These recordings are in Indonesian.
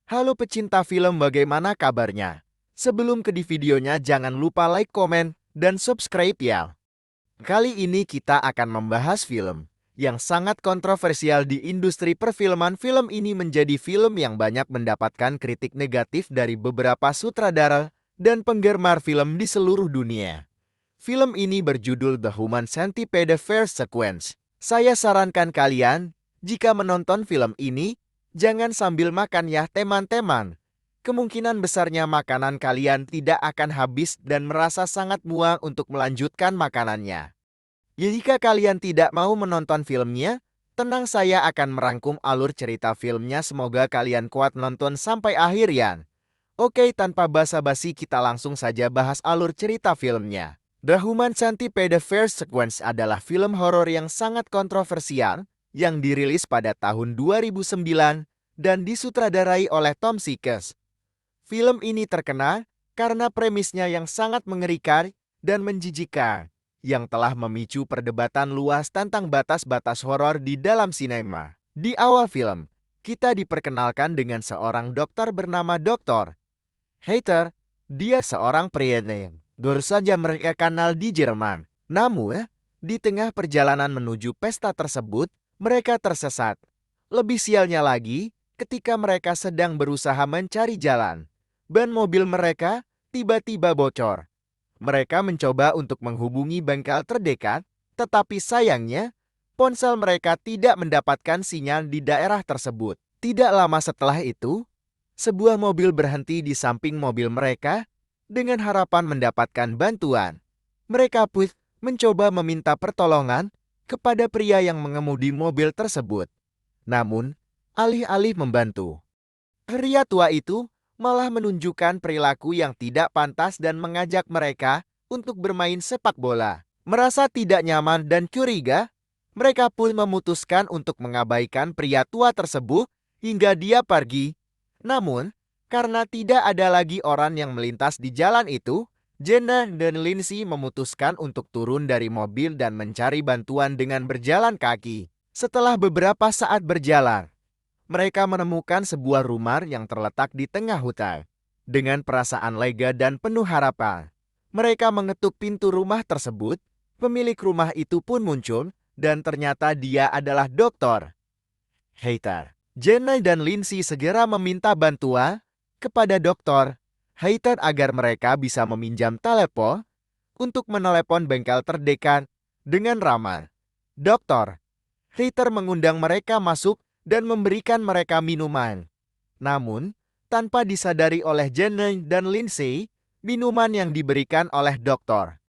Halo pecinta film, bagaimana kabarnya? Sebelum ke di videonya, jangan lupa like, komen, dan subscribe ya. Kali ini kita akan membahas film yang sangat kontroversial di industri perfilman. Film ini menjadi film yang banyak mendapatkan kritik negatif dari beberapa sutradara dan penggemar film di seluruh dunia. Film ini berjudul The Human Centipede First Sequence. Saya sarankan kalian, jika menonton film ini, jangan sambil makan ya teman-teman. Kemungkinan besarnya makanan kalian tidak akan habis dan merasa sangat muak untuk melanjutkan makanannya. Jika kalian tidak mau menonton filmnya, tenang, saya akan merangkum alur cerita filmnya. Semoga kalian kuat nonton sampai akhir ya. Oke, tanpa basa-basi kita langsung saja bahas alur cerita filmnya. The Human Centipede First Sequence adalah film horor yang sangat kontroversial yang dirilis pada tahun 2009 dan disutradarai oleh Tom Sykes. Film ini terkenal karena premisnya yang sangat mengerikan dan menjijikkan, yang telah memicu perdebatan luas tentang batas-batas horor di dalam sinema. Di awal film, kita diperkenalkan dengan seorang dokter bernama Dr. Heather. Dia seorang pria yang baru saja mereka kenal di Jerman. Namun, di tengah perjalanan menuju pesta tersebut, mereka tersesat. Lebih sialnya lagi, ketika mereka sedang berusaha mencari jalan, ban mobil mereka tiba-tiba bocor. Mereka mencoba untuk menghubungi bengkel terdekat, tetapi sayangnya, ponsel mereka tidak mendapatkan sinyal di daerah tersebut. Tidak lama setelah itu, sebuah mobil berhenti di samping mobil mereka dengan harapan mendapatkan bantuan. Mereka pun mencoba meminta pertolongan kepada pria yang mengemudi mobil tersebut. Namun, alih-alih membantu, pria tua itu malah menunjukkan perilaku yang tidak pantas dan mengajak mereka untuk bermain sepak bola. Merasa tidak nyaman dan curiga, mereka pun memutuskan untuk mengabaikan pria tua tersebut hingga dia pergi. Namun, karena tidak ada lagi orang yang melintas di jalan itu, Jenna dan Lindsay memutuskan untuk turun dari mobil dan mencari bantuan dengan berjalan kaki. Setelah beberapa saat berjalan, mereka menemukan sebuah rumah yang terletak di tengah hutan. Dengan perasaan lega dan penuh harapan, mereka mengetuk pintu rumah tersebut. Pemilik rumah itu pun muncul, dan ternyata dia adalah Dr. Heather. Jenna dan Lindsay segera meminta bantuan kepada Dr. Heather agar mereka bisa meminjam telepon untuk menelepon bengkel terdekat. Dengan ramah, Dr. Heather mengundang mereka masuk dan memberikan mereka minuman. Namun, tanpa disadari oleh Jenna dan Lindsay, minuman yang diberikan oleh Dr.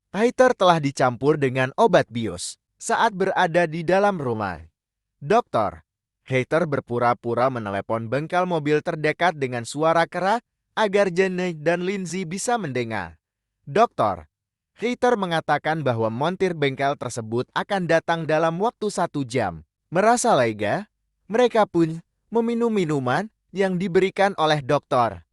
Heather telah dicampur dengan obat bius. Saat berada di dalam rumah, Dr. Heather berpura-pura menelepon bengkel mobil terdekat dengan suara keras agar Jenna dan Lindsay bisa mendengar. Dr. Heather mengatakan bahwa montir bengkel tersebut akan datang dalam waktu 1 jam. Merasa lega, mereka pun meminum minuman yang diberikan oleh Dr.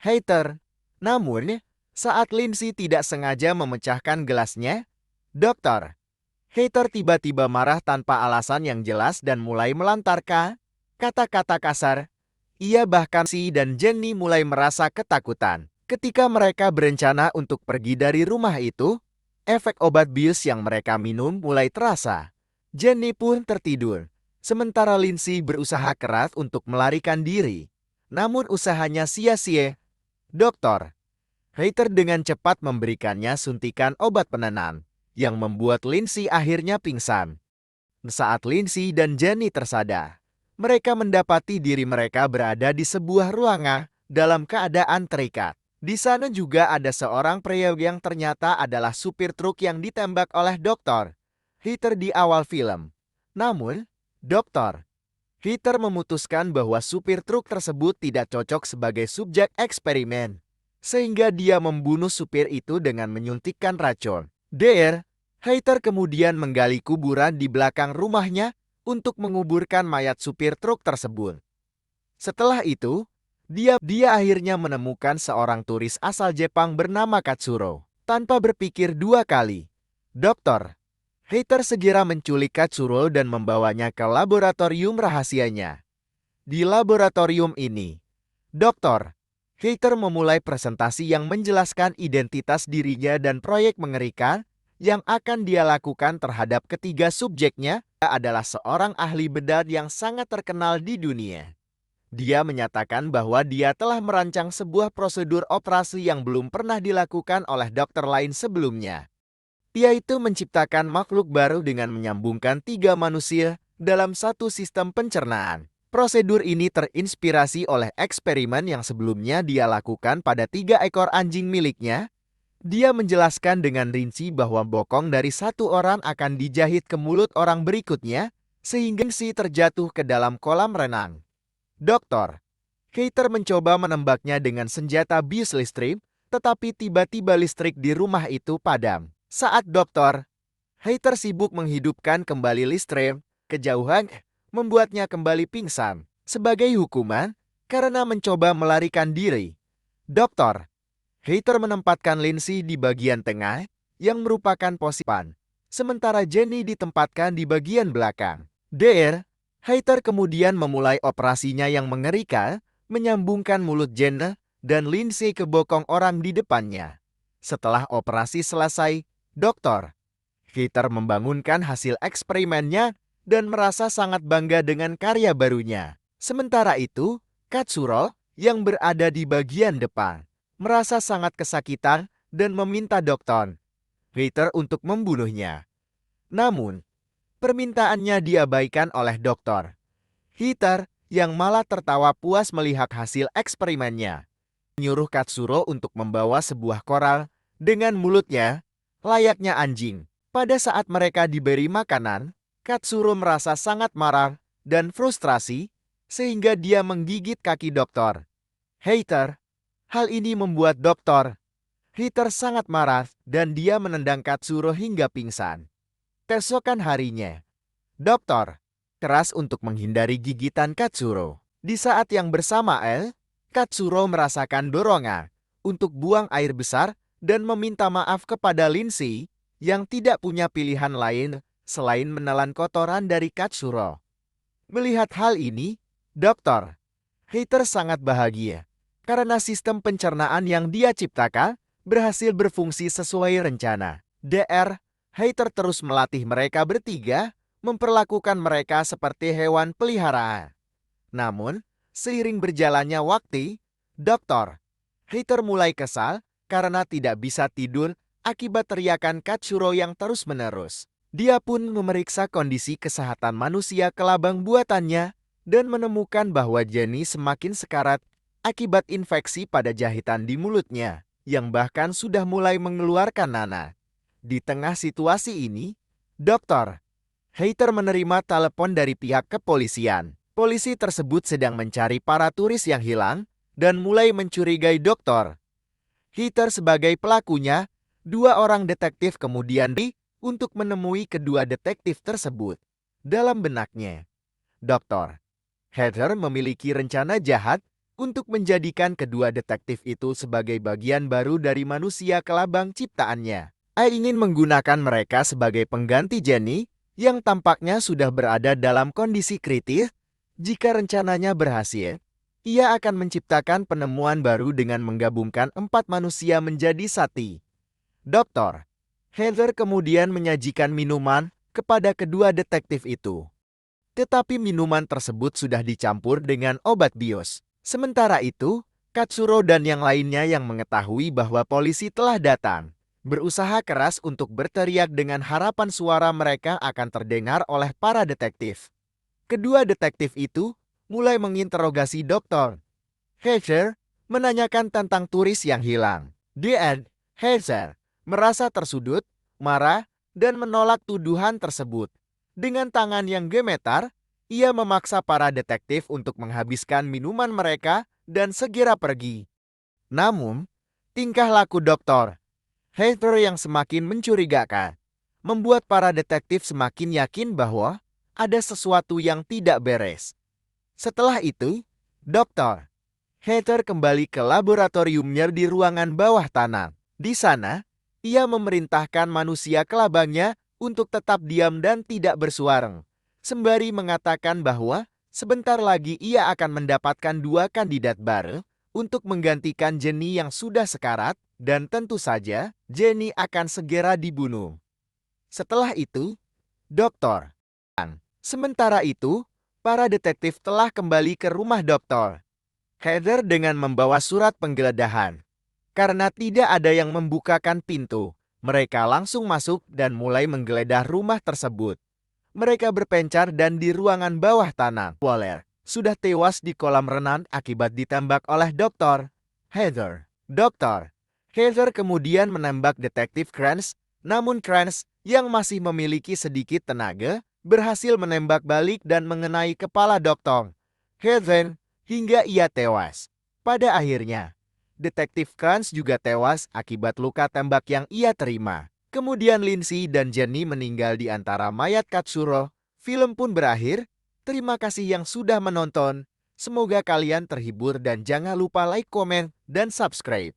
Heather. Namun, saat Lindsay tidak sengaja memecahkan gelasnya, Dr. Heather tiba-tiba marah tanpa alasan yang jelas dan mulai melontarkan kata-kata kasar. Ia bahkan si dan Jenny mulai merasa ketakutan. Ketika mereka berencana untuk pergi dari rumah itu, efek obat bius yang mereka minum mulai terasa. Jenny pun tertidur, sementara Lindsay berusaha keras untuk melarikan diri. Namun usahanya sia-sia. Dr. Heather dengan cepat memberikannya suntikan obat penenang yang membuat Lindsay akhirnya pingsan. Saat Lindsay dan Jenny tersadar, mereka mendapati diri mereka berada di sebuah ruangan dalam keadaan terikat. Di sana juga ada seorang pria yang ternyata adalah supir truk yang ditembak oleh Dr. Heather di awal film. Namun, Dr. Heather memutuskan bahwa supir truk tersebut tidak cocok sebagai subjek eksperimen, sehingga dia membunuh supir itu dengan menyuntikkan racun. Heather kemudian menggali kuburan di belakang rumahnya untuk menguburkan mayat supir truk tersebut. Setelah itu, dia akhirnya menemukan seorang turis asal Jepang bernama Katsuro. Tanpa berpikir 2 kali, Dr. Heather segera menculik Katsuro dan membawanya ke laboratorium rahasianya. Di laboratorium ini, Doktor Hater memulai presentasi yang menjelaskan identitas dirinya dan proyek mengerikan yang akan dia lakukan terhadap ketiga subjeknya. Dia adalah seorang ahli bedah yang sangat terkenal di dunia. Dia menyatakan bahwa dia telah merancang sebuah prosedur operasi yang belum pernah dilakukan oleh dokter lain sebelumnya. Yaitu menciptakan makhluk baru dengan menyambungkan 3 manusia dalam satu sistem pencernaan. Prosedur ini terinspirasi oleh eksperimen yang sebelumnya dia lakukan pada 3 ekor anjing miliknya. Dia menjelaskan dengan rinci bahwa bokong dari satu orang akan dijahit ke mulut orang berikutnya, sehingga si terjatuh ke dalam kolam renang. Dokter Hater mencoba menembaknya dengan senjata bius listrik, tetapi tiba-tiba listrik di rumah itu padam. Saat Dokter Hater sibuk menghidupkan kembali listrik, kejauhan membuatnya kembali pingsan. Sebagai hukuman, karena mencoba melarikan diri, Dokter Hater menempatkan Lindsay di bagian tengah, yang merupakan posisi depan, sementara Jenny ditempatkan di bagian belakang. Hater kemudian memulai operasinya yang mengerikan, menyambungkan mulut Jenny dan Lindsay ke bokong orang di depannya. Setelah operasi selesai, Dokter Hater membangunkan hasil eksperimennya dan merasa sangat bangga dengan karya barunya. Sementara itu, Katsuro yang berada di bagian depan merasa sangat kesakitan dan meminta Dokter Hater untuk membunuhnya. Namun, permintaannya diabaikan oleh Dokter Hater yang malah tertawa puas melihat hasil eksperimennya. Menyuruh Katsuro untuk membawa sebuah koral dengan mulutnya layaknya anjing. Pada saat mereka diberi makanan, Katsuro merasa sangat marah dan frustrasi sehingga dia menggigit kaki Dokter Hater. Hal ini membuat Dokter Hater sangat marah dan dia menendang Katsuro hingga pingsan. Keesokan harinya, Dokter keras untuk menghindari gigitan Katsuro. Di saat yang bersamaan, Katsuro merasakan dorongan untuk buang air besar dan meminta maaf kepada Lindsay yang tidak punya pilihan lain selain menelan kotoran dari Katsuro. Melihat hal ini, Dokter Hater sangat bahagia karena sistem pencernaan yang dia ciptakan berhasil berfungsi sesuai rencana. Hater terus melatih mereka bertiga, memperlakukan mereka seperti hewan peliharaan. Namun, seiring berjalannya waktu, Dokter Hater mulai kesal karena tidak bisa tidur akibat teriakan Katsuro yang terus-menerus. Dia pun memeriksa kondisi kesehatan manusia kelabang buatannya dan menemukan bahwa Jenny semakin sekarat akibat infeksi pada jahitan di mulutnya, yang bahkan sudah mulai mengeluarkan nanah. Di tengah situasi ini, Dokter Hater menerima telepon dari pihak kepolisian. Polisi tersebut sedang mencari para turis yang hilang dan mulai mencurigai Dokter Hater sebagai pelakunya. 2 orang detektif kemudian untuk menemui kedua detektif tersebut. Dalam benaknya, Dokter Hater memiliki rencana jahat untuk menjadikan kedua detektif itu sebagai bagian baru dari manusia kelabang ciptaannya. Ia ingin menggunakan mereka sebagai pengganti Jenny yang tampaknya sudah berada dalam kondisi kritis. Jika rencananya berhasil, ia akan menciptakan penemuan baru dengan menggabungkan 4 manusia menjadi satu. Dokter Hater kemudian menyajikan minuman kepada kedua detektif itu. Tetapi minuman tersebut sudah dicampur dengan obat bius. Sementara itu, Katsuro dan yang lainnya yang mengetahui bahwa polisi telah datang, berusaha keras untuk berteriak dengan harapan suara mereka akan terdengar oleh para detektif. Kedua detektif itu mulai menginterogasi Dokter Hater, menanyakan tentang turis yang hilang. Hater merasa tersudut, marah, dan menolak tuduhan tersebut. Dengan tangan yang gemetar, ia memaksa para detektif untuk menghabiskan minuman mereka dan segera pergi. Namun, tingkah laku Dokter Hater yang semakin mencurigakan membuat para detektif semakin yakin bahwa ada sesuatu yang tidak beres. Setelah itu, Dokter Hater kembali ke laboratoriumnya di ruangan bawah tanah. Di sana, ia memerintahkan manusia kelabangnya untuk tetap diam dan tidak bersuara, sembari mengatakan bahwa sebentar lagi ia akan mendapatkan 2 kandidat baru untuk menggantikan Jenny yang sudah sekarat, dan tentu saja Jenny akan segera dibunuh. Setelah itu, Dokter. Sementara itu, para detektif telah kembali ke rumah Dokter Heather dengan membawa surat penggeledahan. Karena tidak ada yang membukakan pintu, mereka langsung masuk dan mulai menggeledah rumah tersebut. Mereka berpencar dan di ruangan bawah tanah. Waller sudah tewas di kolam renang akibat ditembak oleh Dokter Heather. Dokter Heather kemudian menembak detektif Kranz, namun Kranz yang masih memiliki sedikit tenaga berhasil menembak balik dan mengenai kepala Dokter Heather hingga ia tewas. Pada akhirnya, detektif Kranz juga tewas akibat luka tembak yang ia terima. Kemudian Lindsay dan Jenny meninggal di antara mayat Katsuro. Film pun berakhir. Terima kasih yang sudah menonton. Semoga kalian terhibur dan jangan lupa like, komen, dan subscribe.